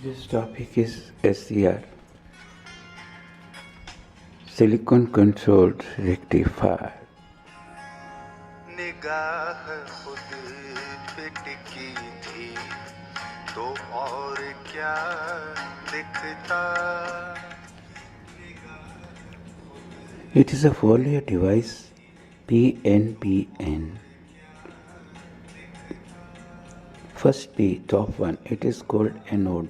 This topic is SCR, Silicon Controlled Rectifier. निगाह खुद पे टिकी थी तो और क्या दिखता. It is a four-layer device, PNPN. First P, top one, it is called anode,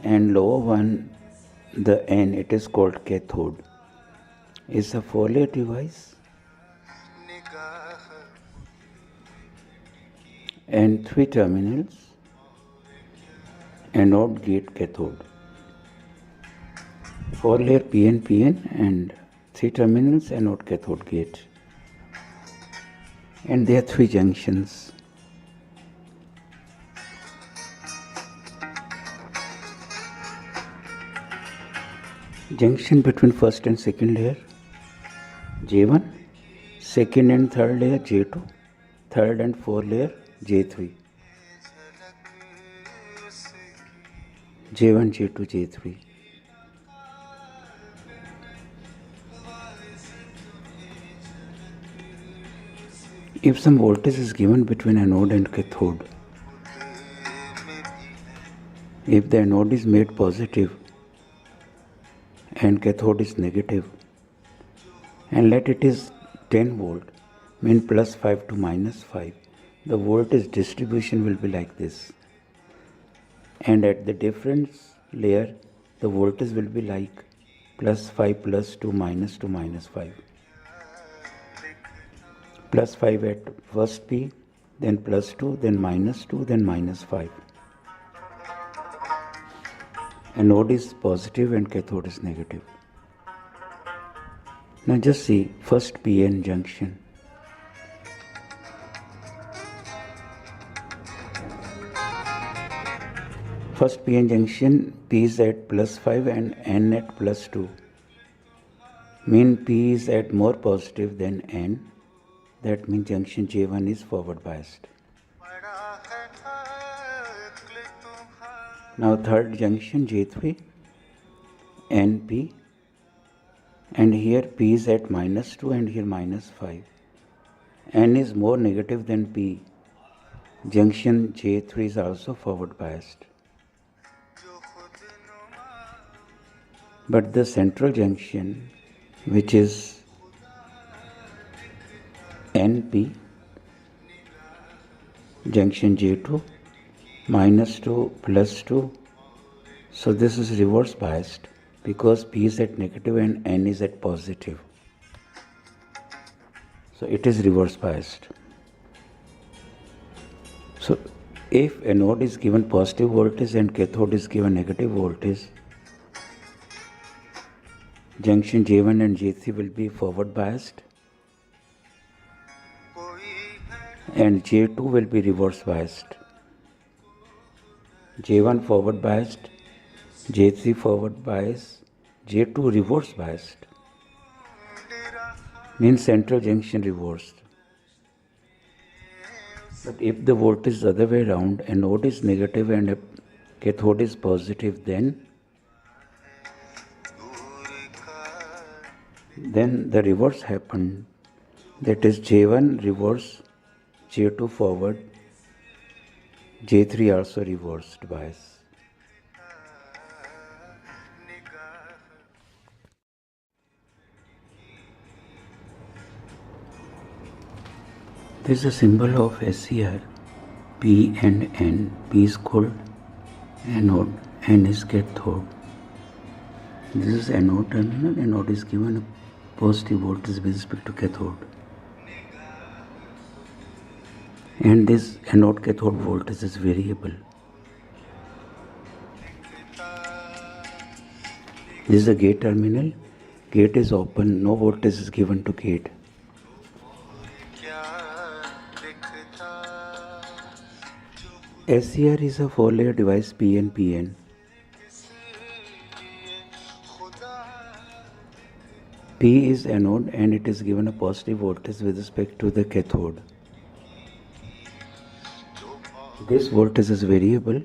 and lower one, the N, it is called cathode. It's a four-layer device and three terminals, anode, gate, cathode. Four-layer PNPN and three terminals, anode, cathode, gate. And there are three junctions. Junction between first and second layer J1, second and third layer J2, third and fourth layer J3, J1, J2, J3. If some voltage is given between anode and cathode, if the anode is made positive and cathode is negative, and let it is 10 volt, mean plus 5 to minus 5, the voltage distribution will be like this. And at the difference layer, the voltage will be like plus 5 plus 2 minus 5. Plus 5 at first P, then plus 2, then minus 2, then minus 5. Anode is positive and cathode is negative. Now just see first PN junction. First PN junction, P is at plus 5 and N at plus 2. Mean P is at more positive than N. That means junction J1 is forward biased. Now third junction J3, NP, and here P is at minus 2 and here minus 5. N is more negative than P. Junction J3 is also forward biased. But the central junction, which is NP, junction J2, minus 2 plus 2, so this is reverse biased because P is at negative and N is at positive. So it is reverse biased. So if anode is given positive voltage and cathode is given negative voltage, junction J1 and J3 will be forward biased and J2 will be reverse biased. J1 forward biased, J3 forward biased, J2 reverse biased. Means central junction reversed. But if the voltage is the other way around, anode is negative and cathode is positive, then the reverse happened. That is J1 reverse, J2 forward, J3 also reversed bias. This is a symbol of SCR, P and N. P is called anode, N is cathode. This is anode terminal, anode is given a positive voltage with respect to cathode. And this anode cathode voltage is variable. This is the gate terminal. Gate is open, no voltage is given to gate. SCR is a four-layer device, PNPN. P is anode and it is given a positive voltage with respect to the cathode. This voltage is variable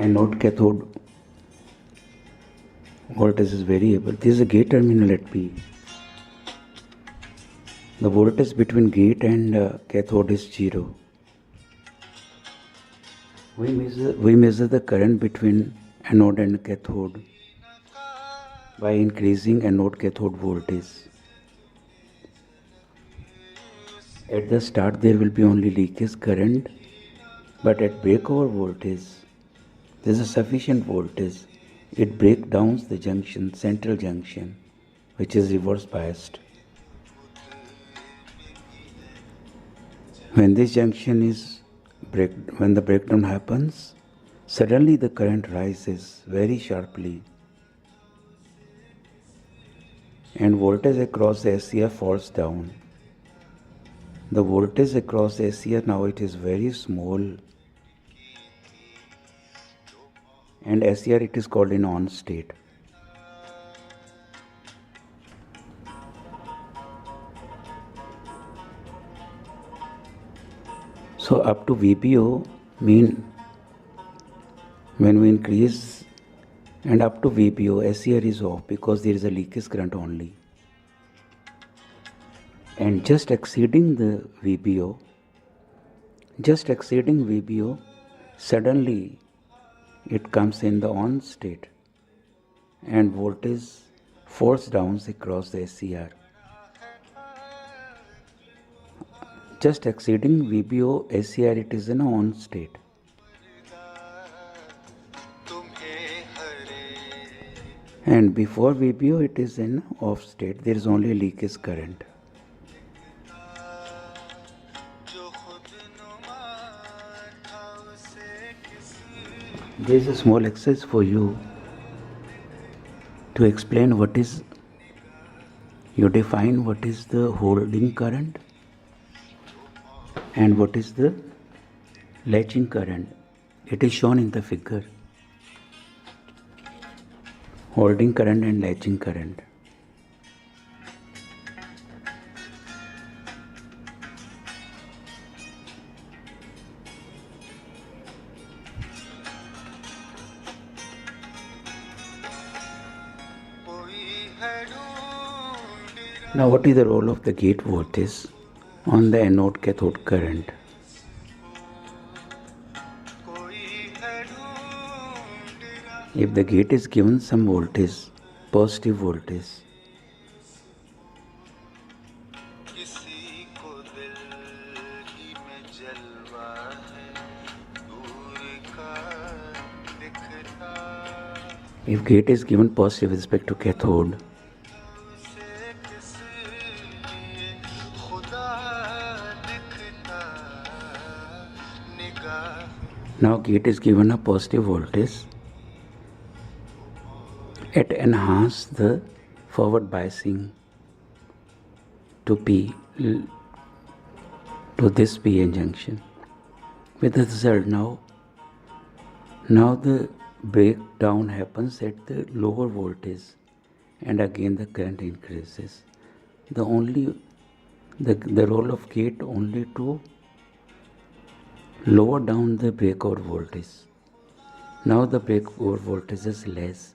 anode cathode voltage is variable. This is a gate terminal at P. The voltage between gate and cathode is 0. We measure the current between anode and cathode by increasing anode cathode voltage. At the start there will be only leakage current, but at breakover voltage there is a sufficient voltage. It breaks down the junction, central junction, which is reverse biased. When this junction is when the breakdown happens, suddenly the current rises very sharply and voltage across the SCR falls down. The voltage across the SCR now it is very small, and SCR it is called in on state. So up to VBO mean when we increase, and up to VBO SCR is off because there is a leakage current only. And just exceeding VBO, suddenly it comes in the on state and voltage falls down across the SCR. Just exceeding VBO SCR, it is in an on state. And before VBO it is in off state, there is only leakage current. There is a small exercise for you to explain what is, you define what is the holding current and what is the latching current. It is shown in the figure. Holding current and latching current. Now what is the role of the gate voltage on the anode cathode current? If the gate is given some voltage, positive voltage, if gate is given positive with respect to cathode, now gate is given a positive voltage, it enhances the forward biasing to P, to this PN junction. With the result, now the breakdown happens at the lower voltage and again the current increases. The role of gate only to lower down the breakover voltage. Now the breakover voltage is less.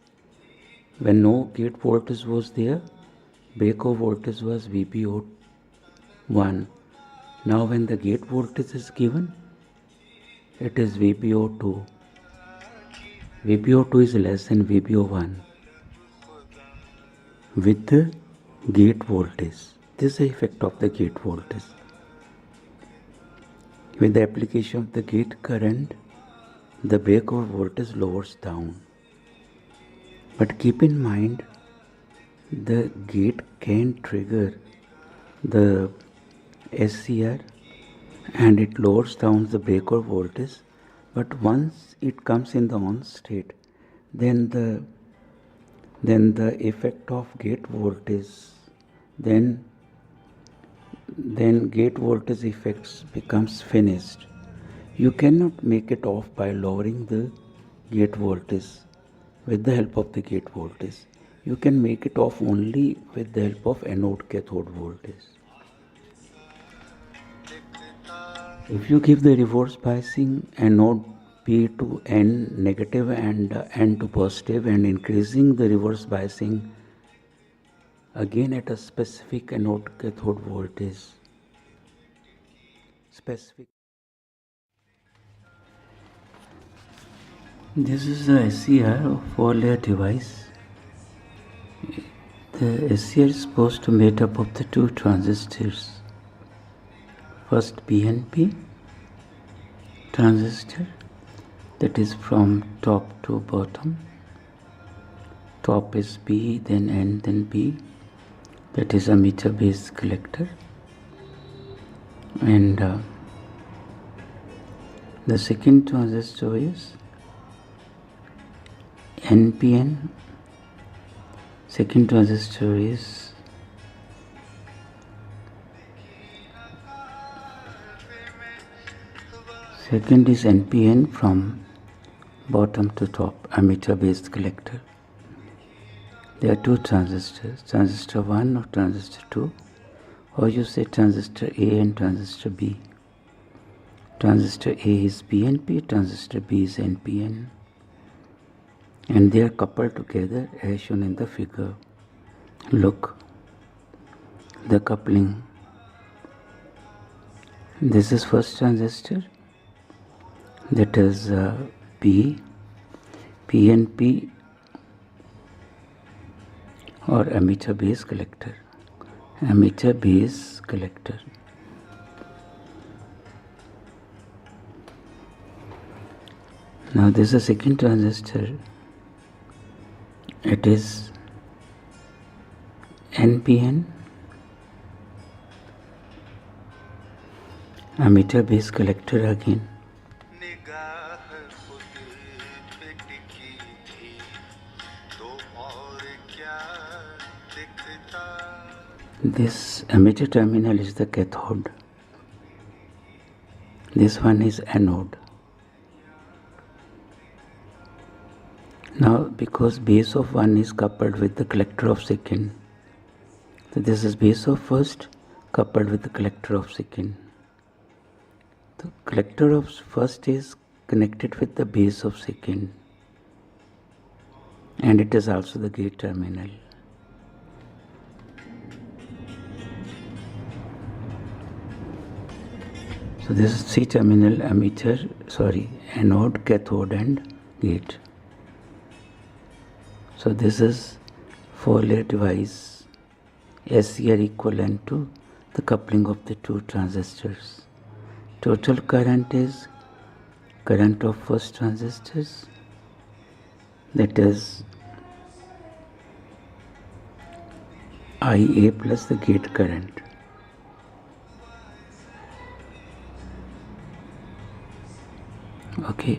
When no gate voltage was there, breakover voltage was VBO1. Now when the gate voltage is given, it is VBO2. VBO2 is less than VBO1 with the gate voltage. This is the effect of the gate voltage. With the application of the gate current, the breakover voltage lowers down. But keep in mind, the gate can trigger the SCR and it lowers down the breakover voltage. But once it comes in the on state, then the effect of gate voltage, then gate voltage effects becomes finished. You cannot make it off by lowering the gate voltage with the help of the gate voltage. You can make it off only with the help of anode cathode voltage. If you give the reverse biasing anode P to N negative and N to positive, and increasing the reverse biasing again at a specific anode cathode voltage. This is the SCR 4-layer device. The SCR is supposed to made up of the two transistors. First PNP transistor, that is from top to bottom. Top is P, then N, then P. That is emitter base collector. And the second transistor is NPN. Second transistor is NPN from bottom to top, emitter based collector. There are two transistors, transistor 1 or transistor 2, or you say transistor A and transistor B. Transistor A is PNP, transistor B is NPN, and they are coupled together as shown in the figure. Look, the coupling. This is first transistor, that is PNP or emitter base collector. Emitter base collector. Now this is a second transistor. It is NPN, emitter base collector again. This emitter terminal is the cathode. This one is anode. Now because base of 1 is coupled with the collector of second, so this is base of first coupled with the collector of second. The collector of first is connected with the base of second, and it is also the gate terminal. So this is C-terminal anode, cathode and gate. So this is 4-layer device, SCR equivalent to the coupling of the two transistors. Total current is current of first transistors, that is IA plus the gate current. Okay.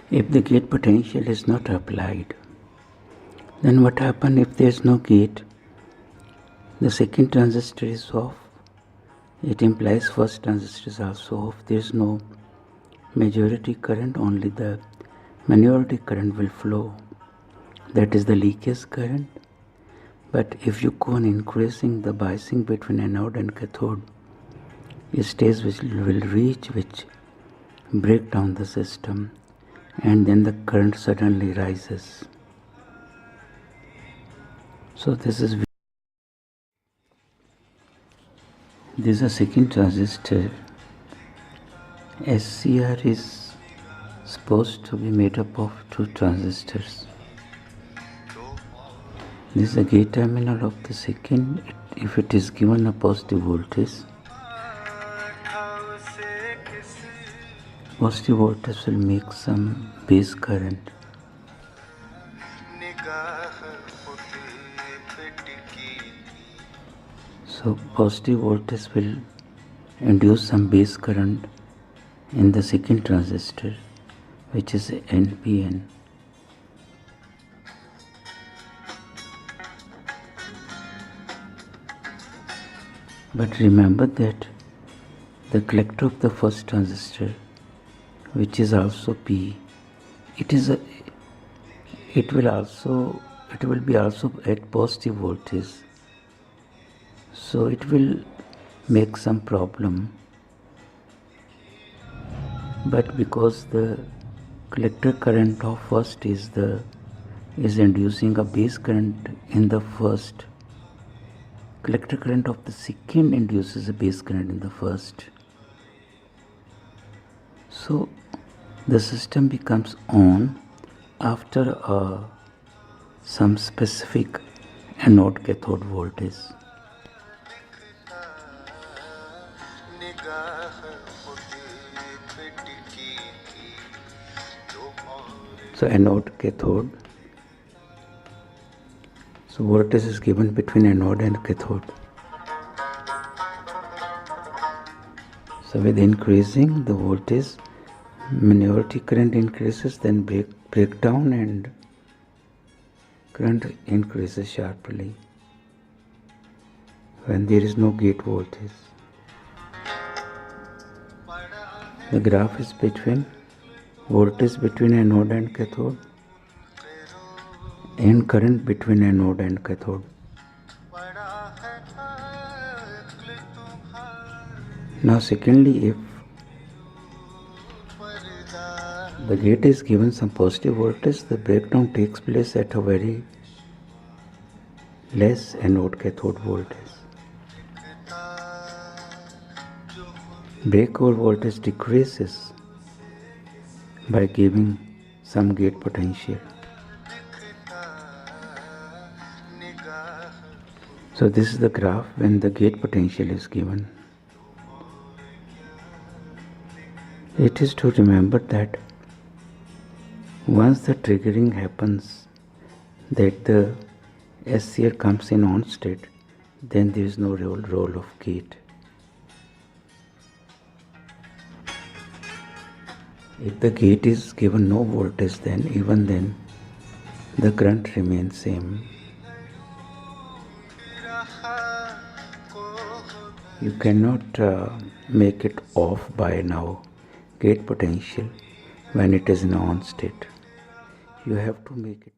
If the gate potential is not applied, then what happens if there is no gate? The second transistor is off. It implies first transistor is also off. There is no majority current, only the minority current will flow. That is the leakage current. But if you go on increasing the biasing between anode and cathode, a stage which will reach which break down the system, and then the current suddenly rises. So this is a second transistor. SCR is supposed to be made up of two transistors. This is a gate terminal of the second. If it is given a positive voltage, positive voltage will make some base current. So positive voltage will induce some base current in the second transistor, which is NPN. But remember that the collector of the first transistor, which is also P, it will be also at positive voltage, so it will make some problem. But because the collector current of first is inducing a base current in the first, collector current of the second induces a base current in the first. So the system becomes on after some specific anode cathode voltage. So anode cathode. So voltage is given between anode and cathode. So with increasing the voltage, minority current increases, then breakdown and current increases sharply when there is no gate voltage. The graph is between voltage between anode and cathode and current between anode and cathode. Now secondly, if the gate is given some positive voltage, the breakdown takes place at a very less anode cathode voltage. Breakover voltage decreases by giving some gate potential. So this is the graph when the gate potential is given. It is to remember that once the triggering happens, that the SCR comes in on state, then there is no role of gate. If the gate is given no voltage, then even then the current remains same. You cannot make it off by now gate potential when it is in on state. You have to make it